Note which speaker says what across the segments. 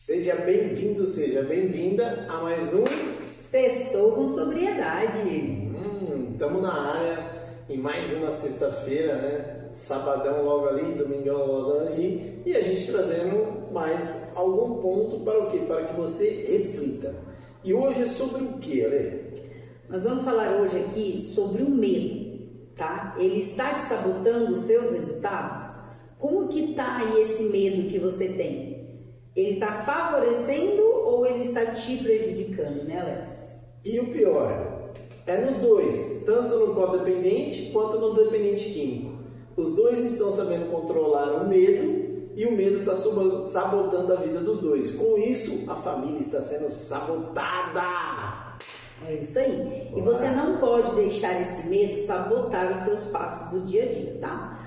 Speaker 1: Seja bem-vindo, seja bem-vinda a mais um
Speaker 2: Sextou com Sobriedade.
Speaker 1: Estamos na área em mais uma sexta-feira, né? Sabadão logo ali, domingão logo ali, e a gente trazendo mais algum ponto para o quê? Para que você reflita. E hoje é sobre o quê, Ale?
Speaker 2: Nós vamos falar hoje aqui sobre o medo, tá? Ele está te sabotando os seus resultados? Como que está aí esse medo que você tem? Ele está favorecendo ou ele está te prejudicando, né, Alex?
Speaker 1: E o pior, é nos dois, tanto no codependente quanto no dependente químico. Os dois estão sabendo controlar o medo e o medo está sabotando a vida dos dois. Com isso, a família está sendo sabotada.
Speaker 2: É isso aí. E você não pode deixar esse medo sabotar os seus passos do dia a dia, tá?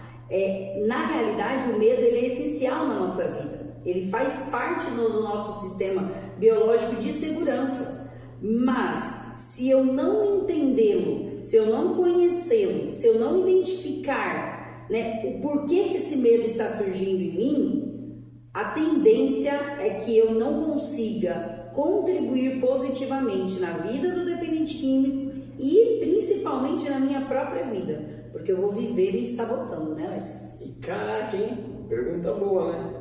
Speaker 2: Na realidade, o medo ele é essencial na nossa vida. Ele faz parte do nosso sistema biológico de segurança. Mas, se eu não entendê-lo, se eu não conhecê-lo, se eu não identificar, né, o porquê que esse medo está surgindo em mim, a tendência é que eu não consiga contribuir positivamente na vida do dependente químico e principalmente na minha própria vida, porque eu vou viver me sabotando, né, Alex?
Speaker 1: E caraca, hein? Pergunta boa, né?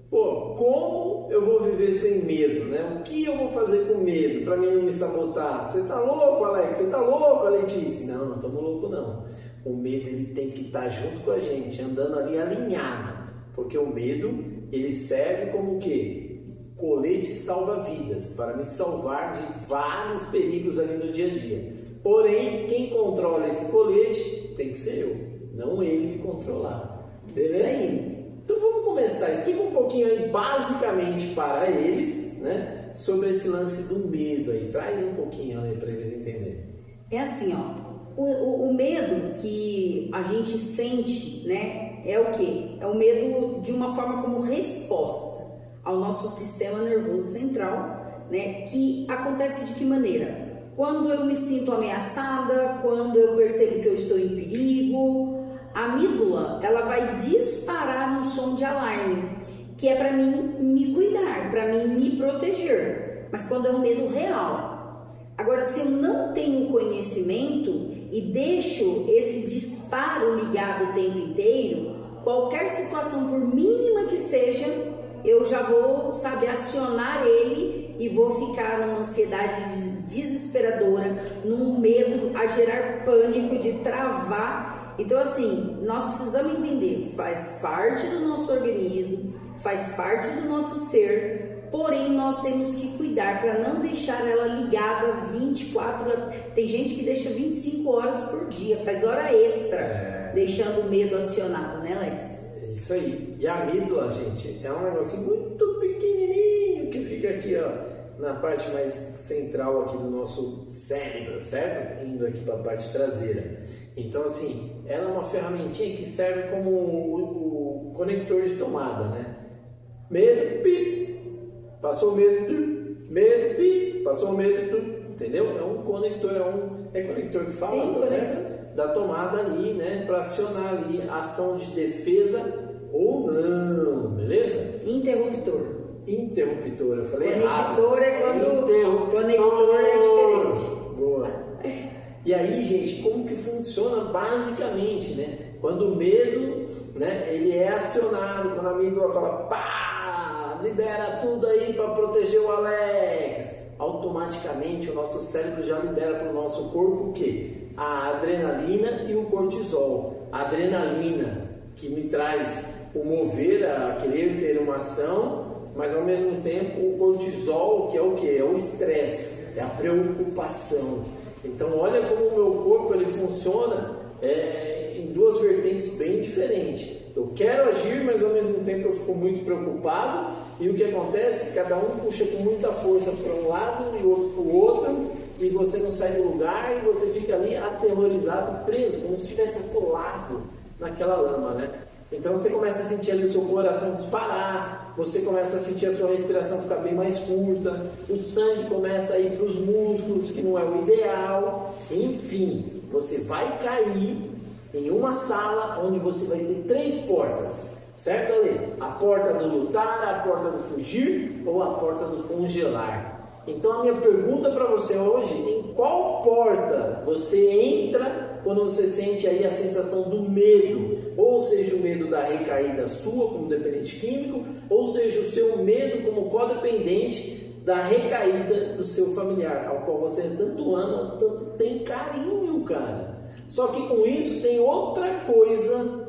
Speaker 1: Pô, como eu vou viver sem medo, né? O que eu vou fazer com medo para mim não me sabotar? Você tá louco, Alex? Você tá louco, Letícia? Não estamos louco, não. O medo ele tem que estar junto com a gente, andando ali alinhado, porque o medo ele serve como o quê? Colete salva-vidas, para me salvar de vários perigos ali no dia a dia. Porém, quem controla esse colete tem que ser eu, não ele me controlar. Beleza?
Speaker 2: Isso aí.
Speaker 1: Então vamos começar, explica um pouquinho aí basicamente para eles, né, sobre esse lance do medo aí, traz um pouquinho aí para eles entenderem.
Speaker 2: É assim, ó, o medo que a gente sente, né, é o quê? É o medo de uma forma como resposta ao nosso sistema nervoso central, né, que acontece de que maneira? Quando eu me sinto ameaçada, quando eu percebo que eu estou em perigo, a amígdala, ela vai disparar um som de alarme, que é para mim me cuidar, para mim me proteger, mas quando é um medo real. Agora, se eu não tenho conhecimento e deixo esse disparo ligado o tempo inteiro, qualquer situação, por mínima que seja, eu já vou, acionar ele e vou ficar numa ansiedade desesperadora, num medo a gerar pânico, de travar. Então, assim, nós precisamos entender, faz parte do nosso organismo, faz parte do nosso ser, porém nós temos que cuidar para não deixar ela ligada 24 horas. Tem gente que deixa 25 horas por dia, faz hora extra, deixando o medo acionado, né, Alex?
Speaker 1: É isso aí. E a amígdala, gente, é um negócio muito pequenininho que fica aqui, ó, na parte mais central aqui do nosso cérebro, certo? Indo aqui para a parte traseira. Então, assim, ela é uma ferramentinha que serve como o conector de tomada, né? Medo, pi, passou o medo, medo, pi, passou o medo, entendeu? É um conector, é conector que fala,
Speaker 2: sim,
Speaker 1: tá certo? Da tomada ali, né? Para acionar ali a ação de defesa ou não, beleza?
Speaker 2: Interruptor, eu falei errado. Conector é quando conector é diferente.
Speaker 1: Boa. E aí, gente, como que funciona basicamente, né? Quando o medo, né, ele é acionado, quando a amígdala fala, pá, libera tudo aí para proteger o Alex, automaticamente o nosso cérebro já libera para o nosso corpo o quê? A adrenalina e o cortisol. A adrenalina que me traz o mover a querer ter uma ação, mas ao mesmo tempo o cortisol, que é o quê? É o estresse, é a preocupação. Então olha como o meu corpo ele funciona em duas vertentes bem diferentes. Eu quero agir, mas ao mesmo tempo eu fico muito preocupado, e o que acontece? Cada um puxa com muita força para um lado e outro para o outro, e você não sai do lugar e você fica ali aterrorizado, preso, como se estivesse atolado naquela lama, né? Então você começa a sentir ali o seu coração disparar, você começa a sentir a sua respiração ficar bem mais curta, o sangue começa a ir para os músculos, que não é o ideal. Enfim, você vai cair em uma sala onde você vai ter 3 portas. Certo, Ale? A porta do lutar, a porta do fugir ou a porta do congelar? Então a minha pergunta para você hoje, em qual porta você entra quando você sente aí a sensação do medo? Ou seja, o medo da recaída sua como dependente químico, ou seja, o seu medo como codependente da recaída do seu familiar, ao qual você tanto ama, tanto tem carinho, cara. Só que com isso tem outra coisa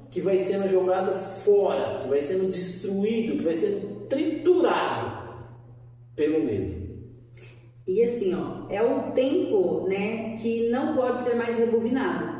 Speaker 1: que vai sendo jogado fora, que vai sendo destruído, que vai sendo triturado pelo medo.
Speaker 2: E assim, ó, é o tempo, né, que não pode ser mais rebobinado.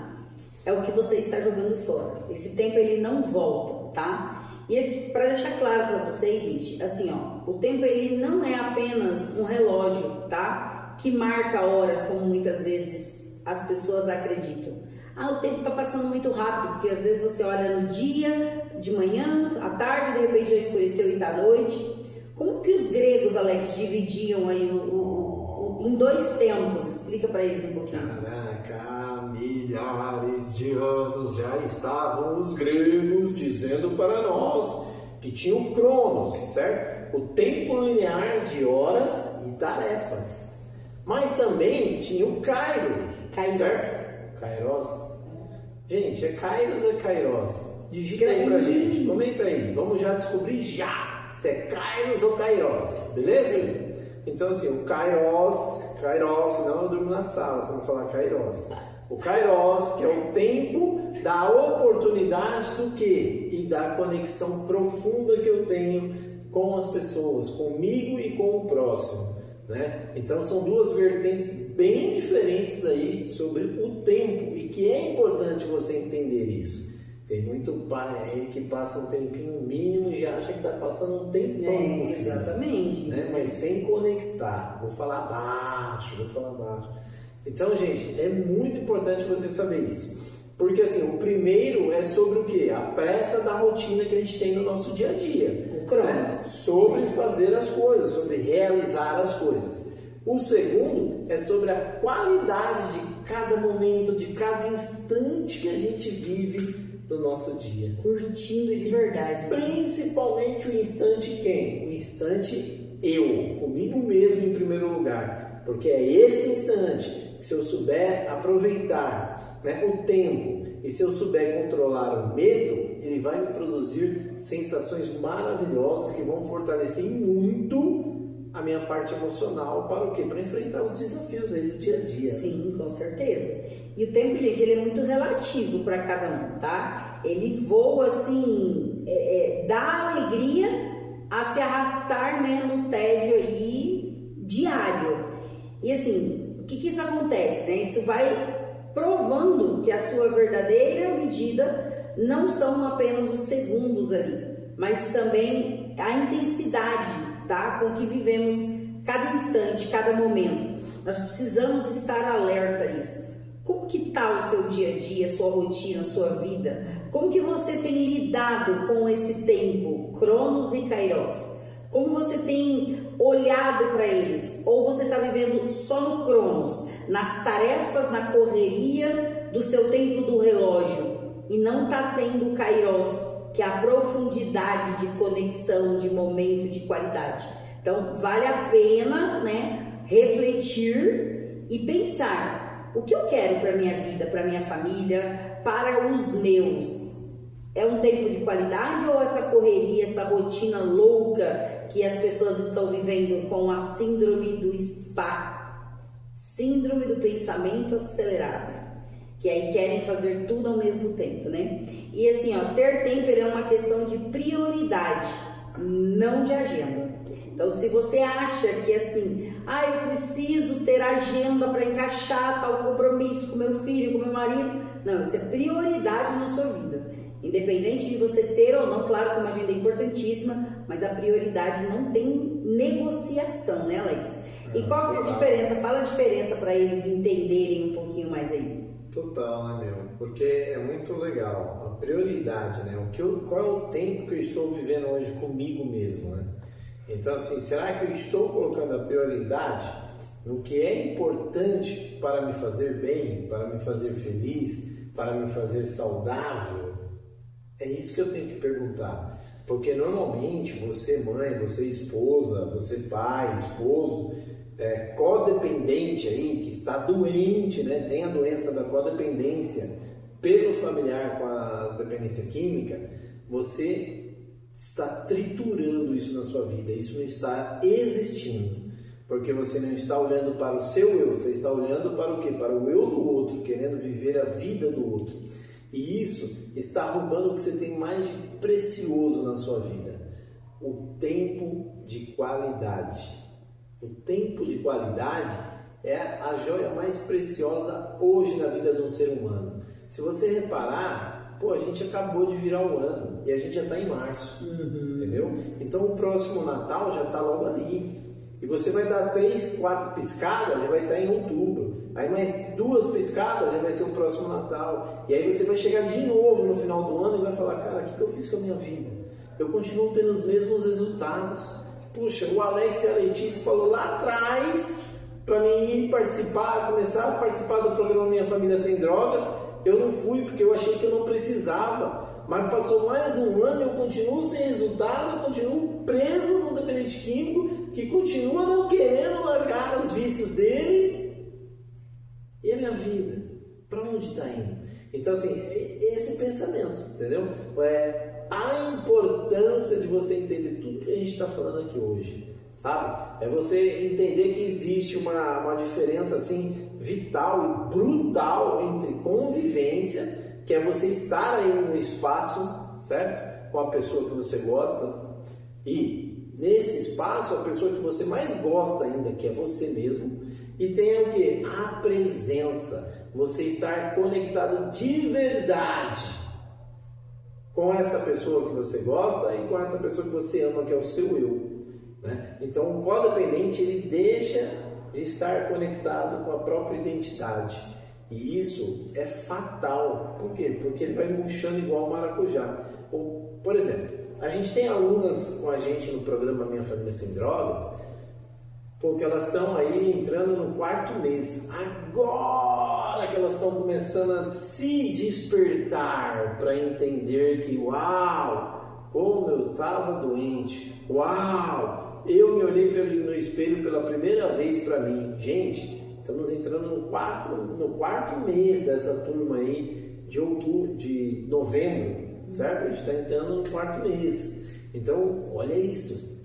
Speaker 2: É o que você está jogando fora. Esse tempo ele não volta, tá? E para deixar claro para vocês, gente, assim, ó, o tempo ele não é apenas um relógio, tá? Que marca horas, como muitas vezes as pessoas acreditam. Ah, o tempo está passando muito rápido, porque às vezes você olha no dia, de manhã, à tarde, de repente já escureceu e está à noite. Como que os gregos, Alex, dividiam aí em 2 tempos? Explica para eles um pouquinho.
Speaker 1: Caraca, há milhares de anos já estavam os gregos dizendo para nós que tinha o Cronos, certo? O tempo linear de horas e tarefas. Mas também tinha o Kairos, certo? Kairos. Gente, é Kairos ou é Kairos? Digita aí pra gente, comenta aí. Vamos já descobrir já se é Kairos ou Kairos, beleza? Então assim, o Kairos, senão eu durmo na sala, se não falar Kairos. O Kairos, que é o tempo da oportunidade do quê? E da conexão profunda que eu tenho com as pessoas, comigo e com o próximo, né? Então são 2 vertentes bem diferentes aí sobre o tempo e que é importante você entender isso. Tem muito pai aí que passa um tempinho mínimo e já acha que está passando um tempão.
Speaker 2: Exatamente.
Speaker 1: Né? Mas sem conectar. Vou falar baixo. Então, gente, é muito importante você saber isso. Porque, assim, o primeiro é sobre o quê? A pressa da rotina que a gente tem no nosso dia a dia.
Speaker 2: O Cronos.
Speaker 1: Né? Sobre fazer as coisas, sobre realizar as coisas. O segundo é sobre a qualidade de cada momento, de cada instante que a gente vive do nosso dia.
Speaker 2: Curtindo de verdade.
Speaker 1: Principalmente o instante quem? O instante eu, comigo mesmo em primeiro lugar. Porque é esse instante que, se eu souber aproveitar, né, o tempo, e se eu souber controlar o medo, ele vai me produzir sensações maravilhosas que vão fortalecer muito a minha parte emocional para o quê? Para enfrentar os desafios aí do dia a dia.
Speaker 2: Sim, com certeza. E o tempo, gente, ele é muito relativo para cada um, tá? Ele voa assim, dá alegria a se arrastar, né, no tédio aí diário. E assim, o que isso acontece, né? Isso vai provando que a sua verdadeira medida não são apenas os segundos ali, mas também a intensidade, tá? Com que vivemos cada instante, cada momento. Nós precisamos estar alerta a isso. Como que está o seu dia a dia, sua rotina, sua vida? Como que você tem lidado com esse tempo, Cronos e Kairos? Como você tem olhado para eles? Ou você está vivendo só no Cronos, nas tarefas, na correria do seu tempo do relógio e não está tendo o Kairos, que é a profundidade de conexão, de momento, de qualidade? Então, vale a pena, né, refletir e pensar: o que eu quero para minha vida, para minha família, para os meus? É um tempo de qualidade ou essa correria, essa rotina louca que as pessoas estão vivendo com a síndrome do SPA, síndrome do pensamento acelerado, que aí querem fazer tudo ao mesmo tempo, né? E assim, ó, ter tempo é uma questão de prioridade, não de agenda. Então, se você acha que assim, eu preciso ter agenda para encaixar tal compromisso com meu filho, com meu marido, não, isso é prioridade na sua vida. Independente de você ter ou não, claro que uma agenda é importantíssima, mas a prioridade não tem negociação, né, Alex? E qual é a diferença? Fala a diferença para eles entenderem um pouquinho mais aí.
Speaker 1: Total, né, meu? Porque é muito legal. A prioridade, né? Qual é o tempo que eu estou vivendo hoje comigo mesmo, né? Então, assim, será que eu estou colocando a prioridade no que é importante para me fazer bem, para me fazer feliz, para me fazer saudável? É isso que eu tenho que perguntar. Porque normalmente você mãe, você esposa, você pai, esposo, codependente aí, que está doente, né? Tem a doença da codependência pelo familiar com a dependência química, você está triturando isso na sua vida, isso não está existindo. Porque você não está olhando para o seu eu, você está olhando para o quê? Para o eu do outro, querendo viver a vida do outro. E isso está roubando o que você tem mais de precioso na sua vida: o tempo de qualidade. O tempo de qualidade é a joia mais preciosa hoje na vida de um ser humano. Se você reparar, a gente acabou de virar um ano e a gente já está em março, entendeu? Então o próximo Natal já está logo ali. E você vai dar 3, 4 piscadas, já vai estar em outubro. Aí mais 2 piscadas já vai ser o próximo Natal. E aí você vai chegar de novo no final do ano e vai falar: cara, o que eu fiz com a minha vida? Eu continuo tendo os mesmos resultados. Puxa, o Alex e a Letícia falou lá atrás para mim ir participar, começar a participar do programa Minha Família Sem Drogas. Eu não fui porque eu achei que eu não precisava. Mas passou mais um ano e eu continuo sem resultado, eu continuo preso no dependente químico, que continua não querendo largar os vícios dele. E a minha vida? Para onde está indo? Então, assim, esse pensamento, entendeu? A importância de você entender tudo que a gente está falando aqui hoje, sabe? É você entender que existe uma diferença, assim, vital e brutal entre convivência, que é você estar aí no espaço, certo? Com a pessoa que você gosta, e nesse espaço a pessoa que você mais gosta ainda, que é você mesmo, e tem o que? A presença, você estar conectado de verdade com essa pessoa que você gosta e com essa pessoa que você ama, que é o seu eu, né? Então o codependente, ele deixa de estar conectado com a própria identidade. E isso é fatal. Por quê? Porque ele vai murchando igual o maracujá. Por exemplo, a gente tem alunas com a gente no programa Minha Família Sem Drogas, porque elas estão aí entrando no 4º mês. Agora que elas estão começando a se despertar para entender que, uau, como eu estava doente. Uau, eu me olhei no espelho pela primeira vez para mim. Gente, estamos entrando no 4º mês dessa turma aí de novembro, certo? A gente está entrando no 4º mês. Então, olha isso.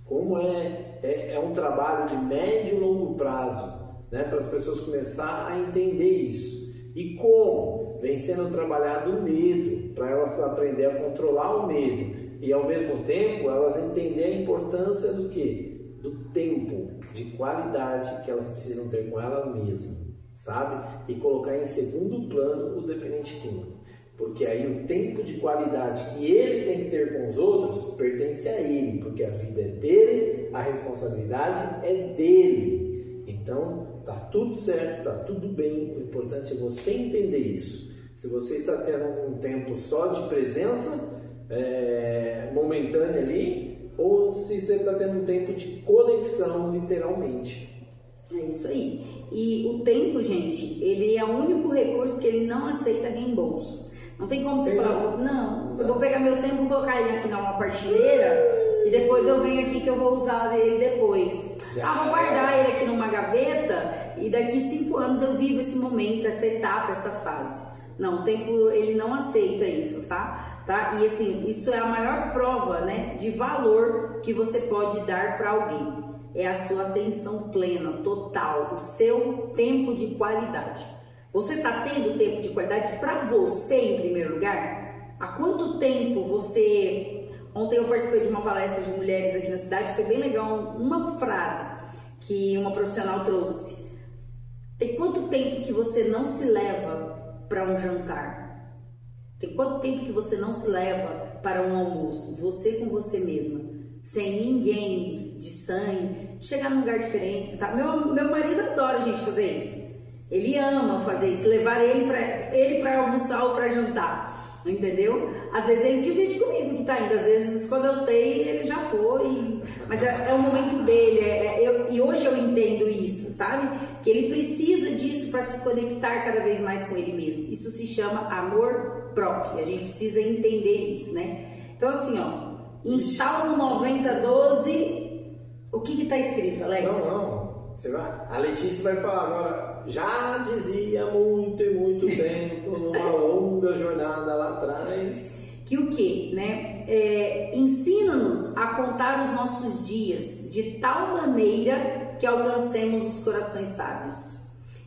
Speaker 1: Como é um trabalho de médio e longo prazo, né? Para as pessoas começarem a entender isso. E como? Vem sendo trabalhado o medo, para elas aprender a controlar o medo. E ao mesmo tempo, elas entenderem a importância do quê? Do tempo de qualidade que elas precisam ter com ela mesma, sabe? E colocar em segundo plano o dependente químico. Porque aí o tempo de qualidade que ele tem que ter com os outros pertence a ele, porque a vida é dele, a responsabilidade é dele. Então, tá tudo certo, tá tudo bem, o importante é você entender isso. Se você está tendo um tempo só de presença momentânea ali, ou se você está tendo um tempo de conexão, literalmente.
Speaker 2: É isso aí. E o tempo, gente, ele é o único recurso que ele não aceita reembolso. Não tem como você falar, não, eu vou pegar meu tempo e colocar ele aqui numa partilheira e depois eu venho aqui que eu vou usar ele depois. Vou guardar ele aqui numa gaveta e daqui 5 anos eu vivo esse momento, essa etapa, essa fase. Não, o tempo, ele não aceita isso, tá? E assim, isso é a maior prova, né, de valor que você pode dar para alguém. É a sua atenção plena, total, o seu tempo de qualidade. Você está tendo tempo de qualidade para você em primeiro lugar? Há quanto tempo você... Ontem eu participei de uma palestra de mulheres aqui na cidade, foi bem legal, uma frase que uma profissional trouxe. Tem quanto tempo que você não se leva para um jantar? Tem quanto tempo que você não se leva para um almoço? Você com você mesma, sem ninguém de sangue, chegar num lugar diferente, tá? Meu marido adora a gente fazer isso. Ele ama fazer isso, levar ele para almoçar ou para jantar. entendeu? Às vezes ele divide comigo que tá indo, às vezes quando eu sei ele já foi, mas é o momento dele, e hoje eu entendo isso, sabe? Que ele precisa disso para se conectar cada vez mais com ele mesmo. Isso se chama amor próprio, e a gente precisa entender isso, né? Então assim, ó, em Salmo 90, 12, o que está escrito, Alex?
Speaker 1: Não, você vai, a Letícia vai falar agora. Já dizia muito e muito tempo, numa longa jornada lá atrás.
Speaker 2: Que o quê, né? Ensina-nos a contar os nossos dias de tal maneira que alcancemos os corações sábios.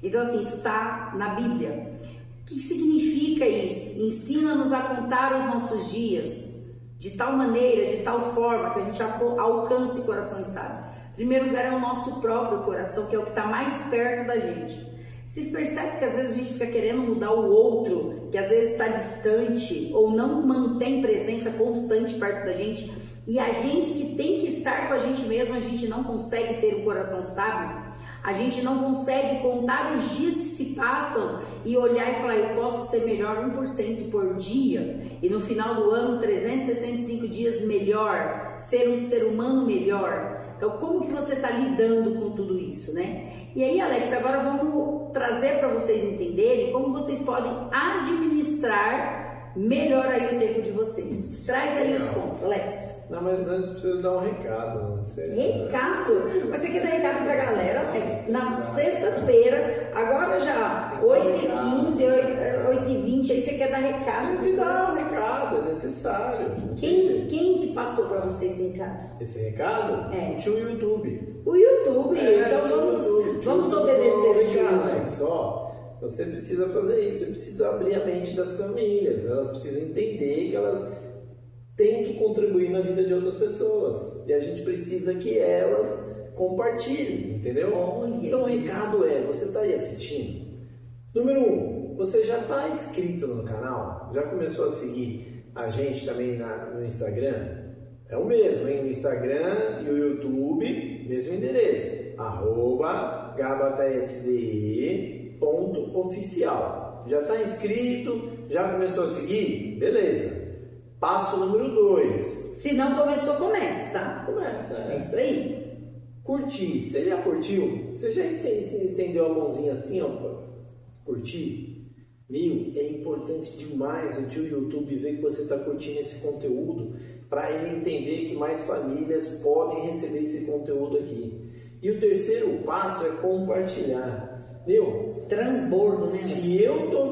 Speaker 2: Então, assim, isso está na Bíblia. O que significa isso? Ensina-nos a contar os nossos dias de tal maneira, de tal forma que a gente alcance corações sábios. Em primeiro lugar é o nosso próprio coração, que é o que está mais perto da gente. Vocês percebem que às vezes a gente fica querendo mudar o outro, que às vezes está distante ou não mantém presença constante perto da gente, e a gente que tem que estar com a gente mesmo, a gente não consegue ter um coração sábio, a gente não consegue contar os dias que se passam e olhar e falar, eu posso ser melhor 1% por dia, e no final do ano 365 dias melhor, ser um ser humano melhor. Então, como que você está lidando com tudo isso, né? E aí, Alex, agora vamos trazer para vocês entenderem como vocês podem administrar melhor aí o tempo de vocês. Traz aí os pontos, Alex.
Speaker 1: Não, mas antes preciso dar um recado.
Speaker 2: Recado? Mas você quer dar recado pra galera, Alex? Na sexta-feira, agora já 8h15, 8h20, aí você quer dar recado?
Speaker 1: Tem que dar um recado, é necessário.
Speaker 2: Quem que passou pra você esse recado?
Speaker 1: Esse recado?
Speaker 2: É.
Speaker 1: O tio YouTube.
Speaker 2: O YouTube, então vamos obedecer o tio YouTube.
Speaker 1: Alex, ó, você precisa fazer isso, você precisa abrir a mente das famílias, elas precisam entender que elas têm que contribuir na vida de outras pessoas, e a gente precisa que elas compartilhem, entendeu? Então o recado é, você está aí assistindo? Número 1, você já está inscrito no canal? Já começou a seguir a gente também no Instagram? É o mesmo, hein? No Instagram e o YouTube, mesmo endereço, @gabatsde.oficial. Já está inscrito? Já começou a seguir? Beleza. Passo número 2.
Speaker 2: Se não começou, comece, tá?
Speaker 1: Começa,
Speaker 2: É isso aí.
Speaker 1: Curtir. Você já curtiu? Você já estendeu a mãozinha assim, ó, pra curtir? É importante demais o tio YouTube ver que você está curtindo esse conteúdo, para ele entender que mais famílias podem receber esse conteúdo aqui. E o terceiro passo é compartilhar.
Speaker 2: Transbordo, né?
Speaker 1: Se eu estou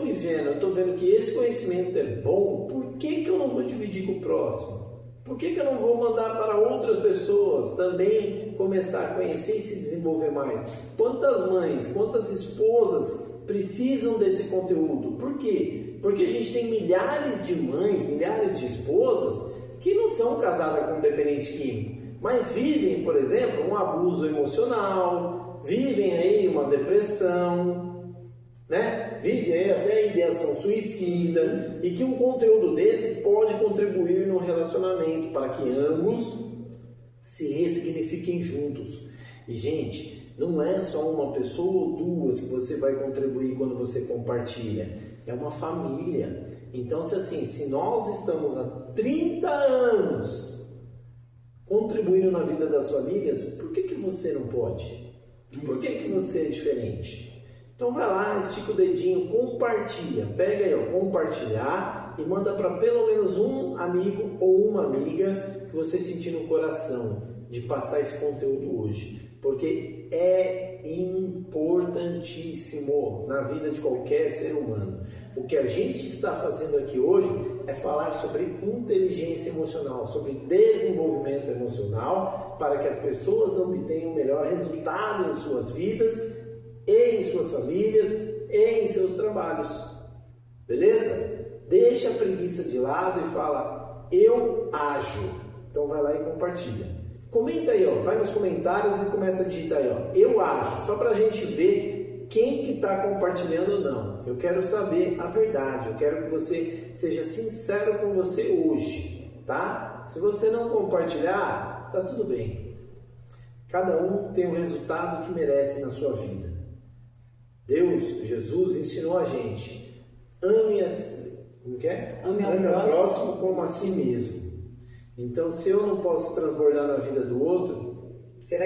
Speaker 1: vendo que esse conhecimento é bom, por que eu não vou dividir com o próximo? Por que eu não vou mandar para outras pessoas também começar a conhecer e se desenvolver mais? Quantas mães, quantas esposas precisam desse conteúdo? Por quê? Porque a gente tem milhares de mães, milhares de esposas que não são casadas com um dependente químico, mas vivem, por exemplo, um abuso emocional, vivem aí uma depressão, né? Vivem aí até ideação suicida, e que um conteúdo desse pode contribuir no relacionamento para que ambos se ressignifiquem juntos. E gente, não é só uma pessoa ou duas que você vai contribuir quando você compartilha, é uma família. Então, se nós estamos há 30 anos contribuindo na vida das famílias, por que você não pode? Por que você é diferente? Então vai lá, estica o dedinho, compartilha, pega aí, ó, compartilhar, e manda para pelo menos um amigo ou uma amiga que você sentir no coração de passar esse conteúdo hoje, porque é importantíssimo na vida de qualquer ser humano. O que a gente está fazendo aqui hoje é falar sobre inteligência emocional, sobre desenvolvimento emocional, para que as pessoas obtenham o melhor resultado em suas vidas, e em suas famílias, e em seus trabalhos. Beleza? Deixa a preguiça de lado e fala, eu ajo. Então vai lá e compartilha. Comenta aí, ó, vai nos comentários e começa a digitar aí, ó, eu ajo, só para a gente ver quem que está compartilhando ou não. Eu quero saber a verdade, eu quero que você seja sincero com você hoje, tá? Se você não compartilhar, tá tudo bem. Cada um tem o resultado que merece na sua vida. Deus, Jesus, ensinou a gente, Como que é?
Speaker 2: Ame
Speaker 1: ao próximo como a si mesmo. Então, se eu não posso transbordar na vida do outro,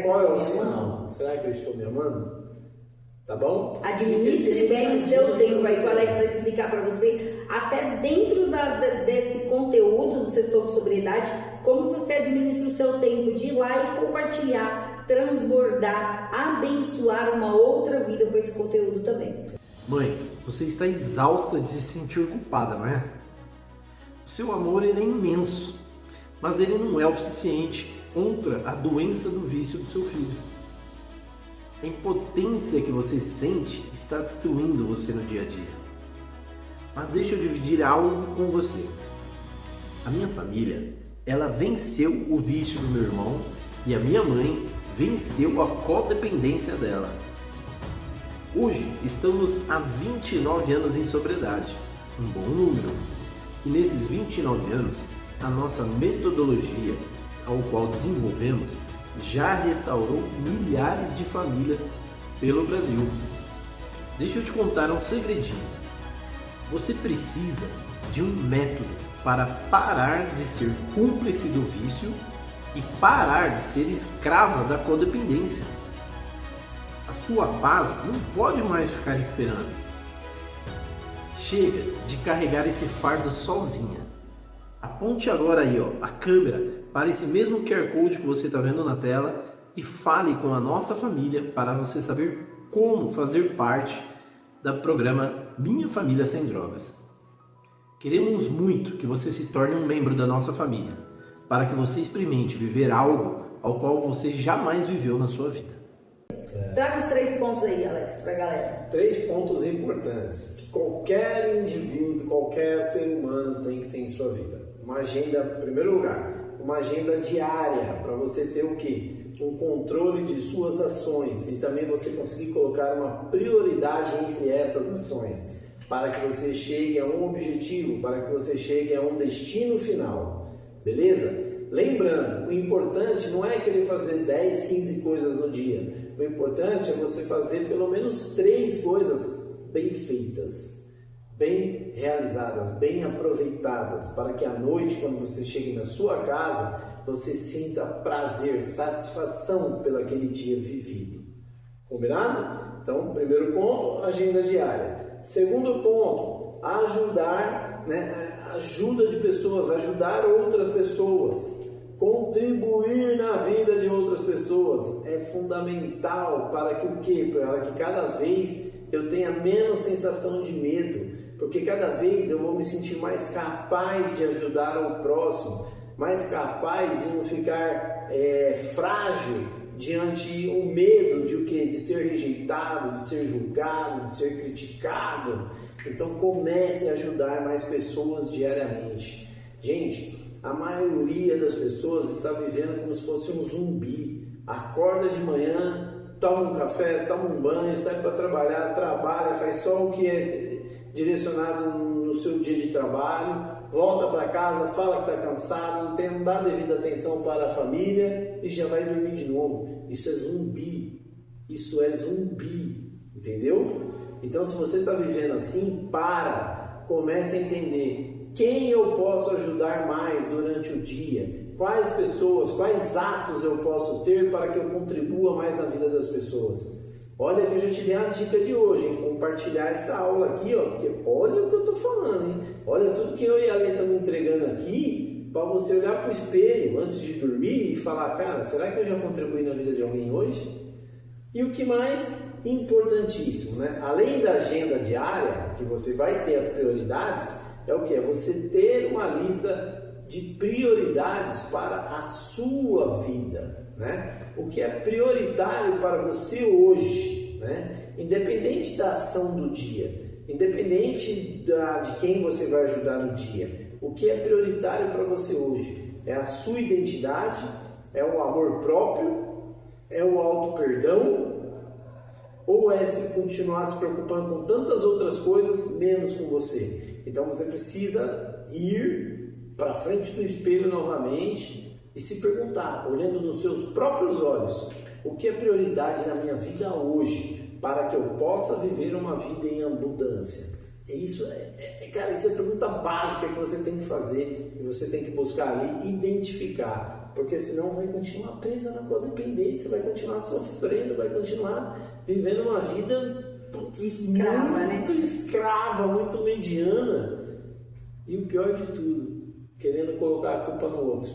Speaker 1: qual é o sinal? Será que eu estou me amando? Tá bom?
Speaker 2: Administre bem o seu tempo. Aí o Alex vai explicar para você, até dentro desse conteúdo do Sextou com Sobriedade, como você administra o seu tempo de ir lá e compartilhar, transbordar, abençoar uma outra vida com esse conteúdo também.
Speaker 3: Mãe, você está exausta de se sentir culpada, não é? O seu amor ele é imenso, mas ele não é o suficiente contra a doença do vício do seu filho. A impotência que você sente está destruindo você no dia a dia. Mas deixa eu dividir algo com você. A minha família, ela venceu o vício do meu irmão e a minha mãe venceu a codependência dela. Hoje estamos há 29 anos em sobriedade, um bom número. E nesses 29 anos, a nossa metodologia, ao qual desenvolvemos, já restaurou milhares de famílias pelo Brasil. Deixa eu te contar um segredinho. Você precisa de um método para parar de ser cúmplice do vício e parar de ser escrava da codependência. A sua paz não pode mais ficar esperando. Chega de carregar esse fardo sozinha. Aponte agora aí, a câmera para esse mesmo QR Code que você está vendo na tela e fale com a nossa família para você saber como fazer parte do programa Minha Família Sem Drogas. Queremos muito que você se torne um membro da nossa família, para que você experimente viver algo ao qual você jamais viveu na sua vida.
Speaker 2: Traga os 3 pontos aí, Alex, para a galera.
Speaker 1: 3 pontos importantes que qualquer indivíduo, qualquer ser humano tem que ter em sua vida. Uma agenda, em primeiro lugar, uma agenda diária para você ter o quê? Um controle de suas ações e também você conseguir colocar uma prioridade entre essas ações para que você chegue a um objetivo, para que você chegue a um destino final, beleza? Lembrando, o importante não é querer fazer 10, 15 coisas no dia. O importante é você fazer pelo menos 3 coisas bem feitas, bem realizadas, bem aproveitadas, para que à noite, quando você chegue na sua casa, você sinta prazer, satisfação pelo aquele dia vivido. Combinado? Então, primeiro ponto, agenda diária. Segundo ponto, ajudar, ajuda de pessoas, ajudar outras pessoas. Contribuir na vida de outras pessoas é fundamental para que o quê? Para que cada vez eu tenha menos sensação de medo, porque cada vez eu vou me sentir mais capaz de ajudar ao próximo, mais capaz de não ficar frágil diante o medo de o quê? De ser rejeitado, de ser julgado, de ser criticado. Então comece a ajudar mais pessoas diariamente. Gente, a maioria das pessoas está vivendo como se fosse um zumbi. Acorda de manhã, toma um café, toma um banho, sai para trabalhar, trabalha, faz só o que é direcionado no seu dia de trabalho, volta para casa, fala que está cansado, não dá devida atenção para a família e já vai dormir de novo. Isso é zumbi. Isso é zumbi. Entendeu? Então, se você está vivendo assim, comece a entender quem eu posso ajudar mais durante o dia, quais pessoas, quais atos eu posso ter para que eu contribua mais na vida das pessoas. Olha que eu já te dei a dica de hoje, hein? Compartilhar essa aula aqui, porque olha o que eu estou falando, hein? Olha tudo que eu e a Lê estamos entregando aqui para você olhar para o espelho antes de dormir e falar, cara, será que eu já contribuí na vida de alguém hoje? E o que mais importantíssimo, além da agenda diária, que você vai ter as prioridades, é o que? É você ter uma lista de prioridades para a sua vida, O que é prioritário para você hoje, Independente da ação do dia, independente de quem você vai ajudar no dia, o que é prioritário para você hoje? É a sua identidade? É o amor próprio? É o auto-perdão? Ou é se continuar se preocupando com tantas outras coisas, menos com você? Então você precisa ir para frente do espelho novamente e se perguntar, olhando nos seus próprios olhos, o que é prioridade na minha vida hoje, para que eu possa viver uma vida em abundância. E isso é Cara, isso é pergunta básica que você tem que fazer e você tem que buscar ali identificar, porque senão vai continuar presa na codependência, vai continuar sofrendo, vai continuar vivendo uma vida
Speaker 2: escrava,
Speaker 1: muito escrava, muito mediana. E o pior de tudo, querendo colocar a culpa no outro.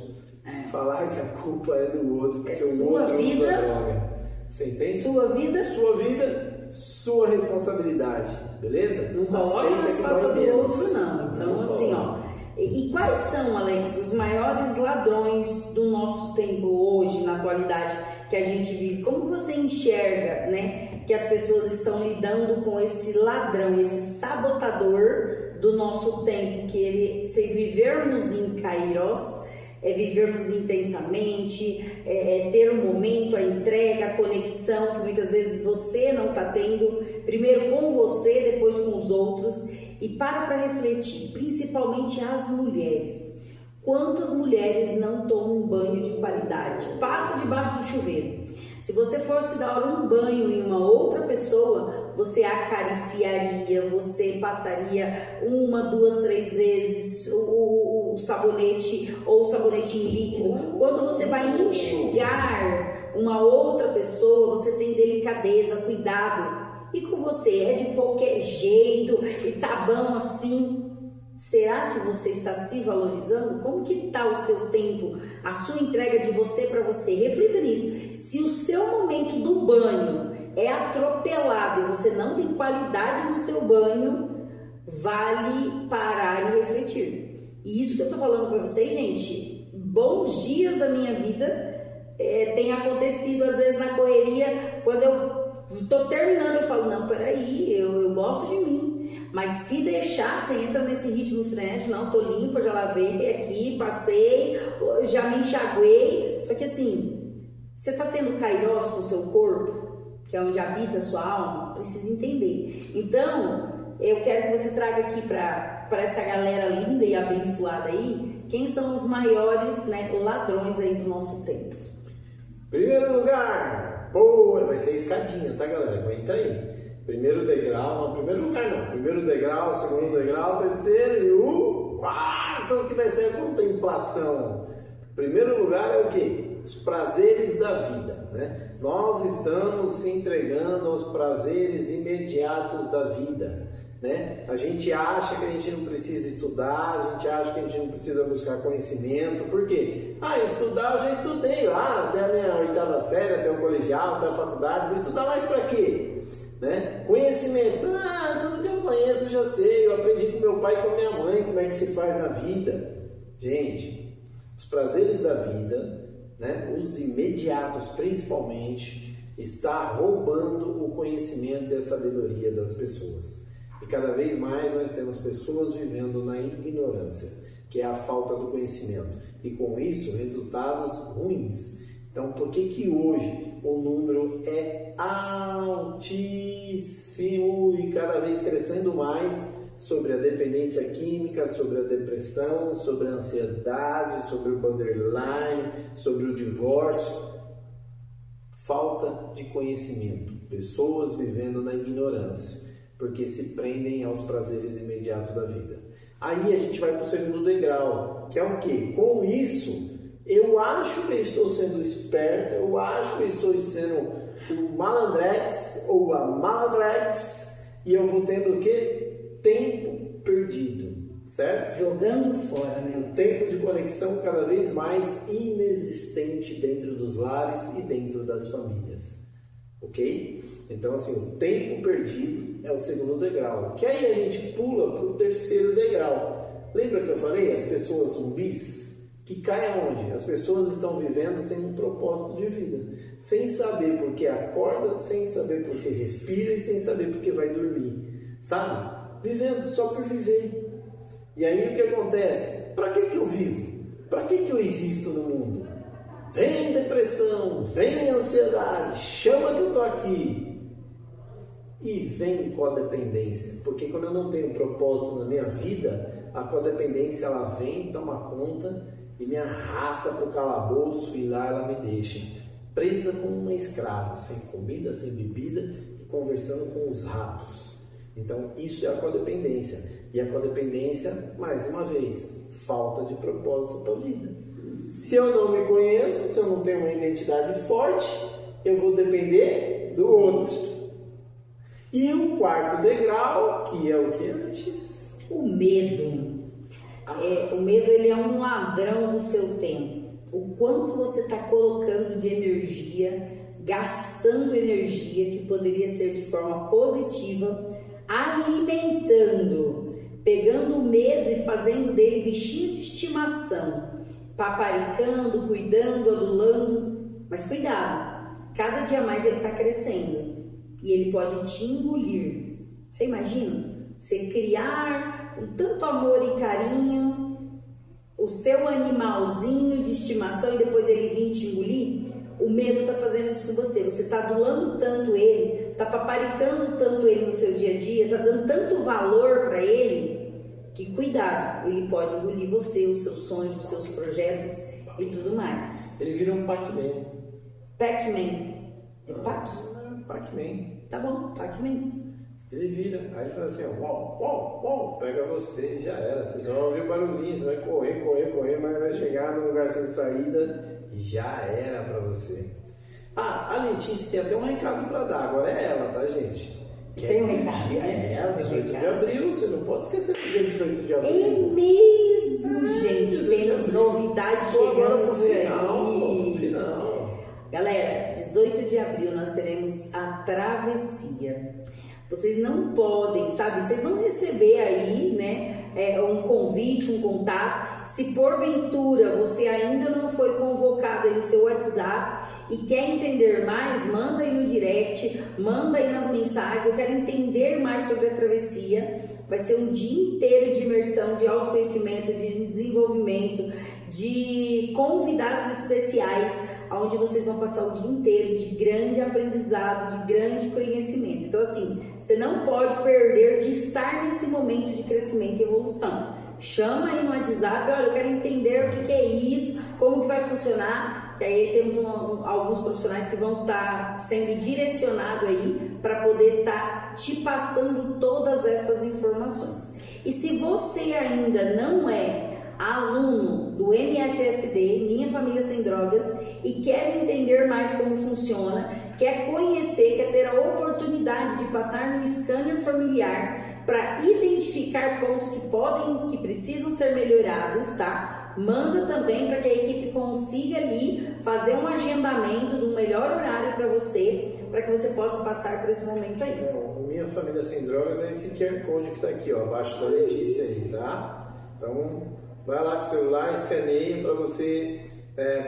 Speaker 1: Falar que a culpa é do outro, porque o outro usa droga. Você entende?
Speaker 2: Sua vida,
Speaker 1: sua responsabilidade, beleza?
Speaker 2: Não coloca a resposta do outro, não. Então, assim, ó. E quais são, Alex, os maiores ladrões do nosso tempo hoje, na atualidade que a gente vive? Como você enxerga, né, que as pessoas estão lidando com esse ladrão, esse sabotador do nosso tempo, que ele, se vivermos em Kairos, é vivermos intensamente, é ter um momento, a entrega, a conexão que muitas vezes você não está tendo, primeiro com você, depois com os outros. E para refletir, principalmente as mulheres. Quantas mulheres não tomam um banho de qualidade? Passa debaixo do chuveiro. Se você fosse dar um banho em uma outra pessoa, você acariciaria, você passaria 1, 2, 3 vezes o sabonete ou o sabonete em líquido. Quando você vai enxugar uma outra pessoa, você tem delicadeza, cuidado. E com você é de qualquer jeito e tá bom assim. Será que você está se valorizando? Como que está o seu tempo, a sua entrega de você para você? Reflita nisso. Se o seu momento do banho é atropelado e você não tem qualidade no seu banho, vale parar e refletir. E isso que eu tô falando para vocês, gente, bons dias da minha vida tem acontecido às vezes na correria, quando eu tô terminando, eu falo, não, peraí, eu gosto de mim. Mas se deixar, você entra nesse ritmo frenético, não, tô limpa, já lavei aqui, passei, já me enxaguei. Só que assim, você tá tendo Kairos com o seu corpo, que é onde habita a sua alma, precisa entender. Então, eu quero que você traga aqui para essa galera linda e abençoada aí, quem são os maiores, né, ladrões aí do nosso tempo.
Speaker 1: Primeiro lugar, boa, vai ser escadinha, tá, galera? Aguenta aí. Primeiro degrau, primeiro degrau, segundo degrau, terceiro e o quarto, que vai ser a contemplação. Primeiro lugar é o quê? Os prazeres da vida, né? Nós estamos se entregando aos prazeres imediatos da vida, né? A gente acha que a gente não precisa estudar, a gente acha que a gente não precisa buscar conhecimento. Por quê? Estudar eu já estudei lá, até a minha 8ª série, até o colegial, até a faculdade. Vou estudar mais para quê? Né? Conhecimento, tudo que eu conheço eu já sei, eu aprendi com meu pai e com minha mãe como é que se faz na vida. Gente, os prazeres da vida, né? Os imediatos principalmente, está roubando o conhecimento e a sabedoria das pessoas. E cada vez mais nós temos pessoas vivendo na ignorância, que é a falta do conhecimento, e com isso resultados ruins. Então, por que hoje o número é altíssimo e cada vez crescendo mais sobre a dependência química, sobre a depressão, sobre a ansiedade, sobre o borderline, sobre o divórcio? Falta de conhecimento, pessoas vivendo na ignorância, porque se prendem aos prazeres imediatos da vida. Aí a gente vai para o segundo degrau, que é o quê? Com isso, eu acho que estou sendo esperto, eu acho que estou sendo o malandrex ou a malandrex, e eu vou tendo o quê? Tempo perdido, certo?
Speaker 2: Jogando fora, né?
Speaker 1: Um tempo de conexão cada vez mais inexistente dentro dos lares e dentro das famílias, ok? Então, assim, o tempo perdido é o segundo degrau, que aí a gente pula para o terceiro degrau. Lembra que eu falei? As pessoas zumbis, que caem aonde? As pessoas estão vivendo sem um propósito de vida, sem saber por que acorda, sem saber por que respira e sem saber por que vai dormir, sabe? Vivendo só por viver. E aí o que acontece? Para que eu vivo? Para que eu existo no mundo? Vem depressão, vem ansiedade, chama que eu tô aqui. E vem codependência, porque quando eu não tenho propósito na minha vida, a codependência ela vem, toma conta e me arrasta para o calabouço, e lá ela me deixa presa como uma escrava, sem comida, sem bebida e conversando com os ratos. Então, isso é a codependência. E a codependência, mais uma vez, falta de propósito para a vida. Se eu não me conheço, se eu não tenho uma identidade forte, eu vou depender do outro. E o quarto degrau, que é o que, Letícia?
Speaker 2: O medo. O medo, ele é um ladrão do seu tempo. O quanto você está colocando de energia, gastando energia que poderia ser de forma positiva, alimentando, pegando o medo e fazendo dele bichinho de estimação, paparicando, cuidando, adulando. Mas cuidado, cada dia mais ele está crescendo e ele pode te engolir. Você imagina? Você criar com tanto amor e carinho o seu animalzinho de estimação e depois ele vir te engolir? O medo está fazendo isso com você. Você está adulando tanto ele, está paparicando tanto ele no seu dia a dia, está dando tanto valor para ele, que cuidado, ele pode engolir você, os seus sonhos, os seus projetos e tudo mais.
Speaker 1: Ele vira um Pac-Man.
Speaker 2: Pac-Man. É Pac?
Speaker 1: Pac-Man.
Speaker 2: Tá bom, Pac-Man.
Speaker 1: Ele vira, aí ele fala assim, ó, uau, uau, uau, pega você, já era. Vocês vão ouvir o barulhinho, você vai correr, mas vai chegar num lugar sem saída e já era pra você. A Letícia tem até um recado pra dar, agora é ela, tá, gente?
Speaker 2: Tem um recado,
Speaker 1: né? 18 de abril, você não pode esquecer do dia 18 de abril.
Speaker 2: É mesmo, gente, temos novidades chegando por aí.
Speaker 1: No final.
Speaker 2: Galera, 18 de abril nós teremos a travessia. Vocês não podem, sabe? Vocês vão receber aí, né, um convite, um contato. Se porventura você ainda não foi convocado aí no seu WhatsApp e quer entender mais, manda aí no direct, manda aí nas mensagens. Eu quero entender mais sobre a travessia. Vai ser um dia inteiro de imersão, de autoconhecimento, de desenvolvimento, de convidados especiais, onde vocês vão passar o dia inteiro de grande aprendizado, de grande conhecimento. Então, assim, você não pode perder de estar nesse momento de crescimento e evolução. Chama aí no WhatsApp, olha, eu quero entender o que é isso, como que vai funcionar. E aí temos alguns profissionais que vão estar sendo direcionados aí para poder estar te passando todas essas informações. E se você ainda não é aluno do MFSD, Minha Família Sem Drogas, e quer entender mais como funciona, quer conhecer, quer ter a oportunidade de passar no scanner familiar para identificar pontos que precisam ser melhorados, tá? Manda também para que a equipe consiga ali fazer um agendamento do melhor horário para que você possa passar por esse momento aí.
Speaker 1: O Minha Família Sem Drogas é esse QR Code que está aqui, ó, abaixo da Letícia aí, tá? Então, vai lá com o celular, escaneia para você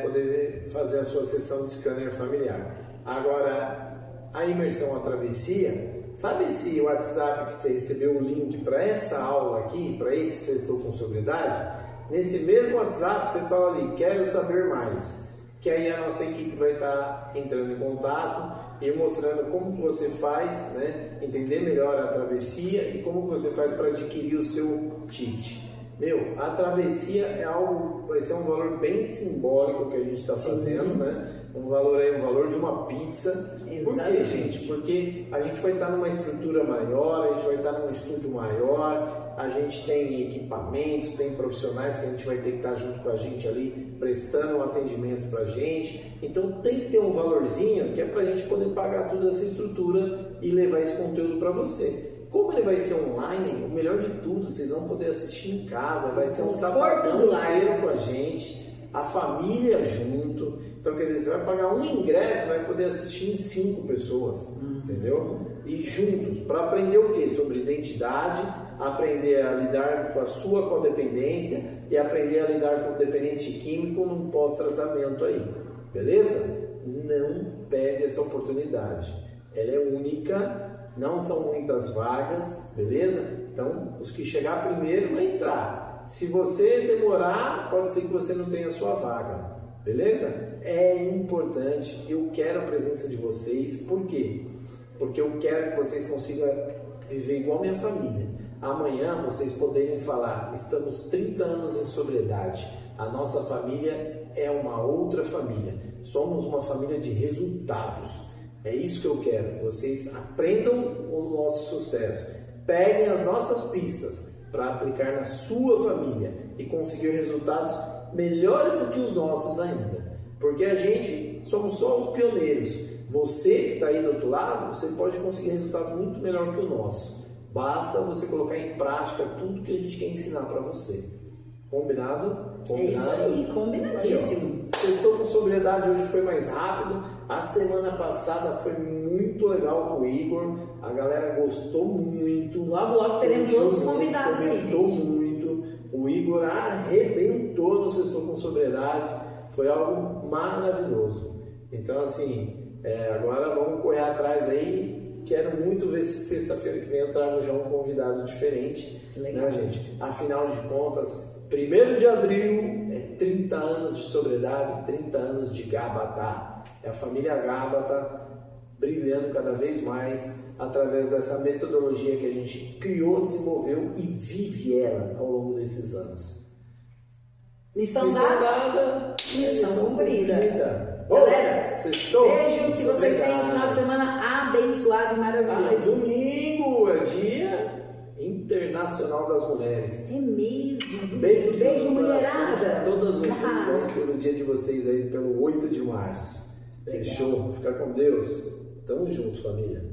Speaker 1: poder fazer a sua sessão de scanner familiar. Agora, a imersão à travessia, sabe esse WhatsApp que você recebeu o link para essa aula aqui, para esse Sextou com Sobriedade? Nesse mesmo WhatsApp você fala ali, quero saber mais, que aí a nossa equipe vai estar entrando em contato e mostrando como que você faz, né, entender melhor a travessia e como que você faz para adquirir o seu ticket. A travessia é algo, vai ser um valor bem simbólico que a gente está fazendo, né? Um valor de uma pizza.
Speaker 2: Exatamente.
Speaker 1: Por quê, gente? Porque a gente vai estar numa estrutura maior, a gente vai estar num estúdio maior, a gente tem equipamentos, tem profissionais que a gente vai ter que estar junto com a gente ali, prestando um atendimento para a gente. Então tem que ter um valorzinho que é para a gente poder pagar toda essa estrutura e levar esse conteúdo para você. Como ele vai ser online, o melhor de tudo, vocês vão poder assistir em casa, vai ser um sabadão inteiro com a gente, a família junto. Então, quer dizer, você vai pagar um ingresso, vai poder assistir em 5 pessoas, entendeu? E juntos, para aprender o quê? Sobre identidade, aprender a lidar com a sua codependência e aprender a lidar com o dependente químico num pós-tratamento aí, beleza? Não perde essa oportunidade, ela é única. Não são muitas vagas, beleza? Então, os que chegar primeiro vai entrar. Se você demorar, pode ser que você não tenha a sua vaga, beleza? É importante, eu quero a presença de vocês. Por quê? Porque eu quero que vocês consigam viver igual minha família. Amanhã vocês poderem falar, estamos 30 anos em sobriedade. A nossa família é uma outra família. Somos uma família de resultados. É isso que eu quero, vocês aprendam o nosso sucesso, Peguem as nossas pistas para aplicar na sua família e conseguir resultados melhores do que os nossos ainda. Porque a gente somos só os pioneiros. Você que está aí do outro lado, você pode conseguir resultado muito melhor que o nosso. Basta você colocar em prática tudo que a gente quer ensinar para você. Combinado?
Speaker 2: É isso aí, combinadíssimo.
Speaker 1: Sextou com sobriedade hoje foi mais rápido. A semana passada foi muito legal com o Igor. A galera gostou muito.
Speaker 2: Logo teremos outros convidados aí, gente.
Speaker 1: Gostou muito. O Igor arrebentou no Sextou com sobriedade. Foi algo maravilhoso. Então, assim, agora vamos correr atrás aí. Quero muito ver se sexta-feira que vem eu trago já um convidado diferente.
Speaker 2: Legal.
Speaker 1: Né, gente? Afinal de contas, 1º de abril é 30 anos de sobriedade, 30 anos de Gábata. É a família Gábata brilhando cada vez mais através dessa metodologia que a gente criou, desenvolveu e vive ela ao longo desses anos.
Speaker 2: Lição dada, lição cumprida. Galera,
Speaker 1: sextou,
Speaker 2: beijo, que vocês tenham um final de semana abençoado e maravilhoso.
Speaker 1: Domingo é dia internacional das mulheres.
Speaker 2: É mesmo.
Speaker 1: Beijo
Speaker 2: mulherada.
Speaker 1: Todas vocês aí pelo dia de vocês aí, pelo 8 de março. Fechou? Fica com Deus. Tamo junto, família.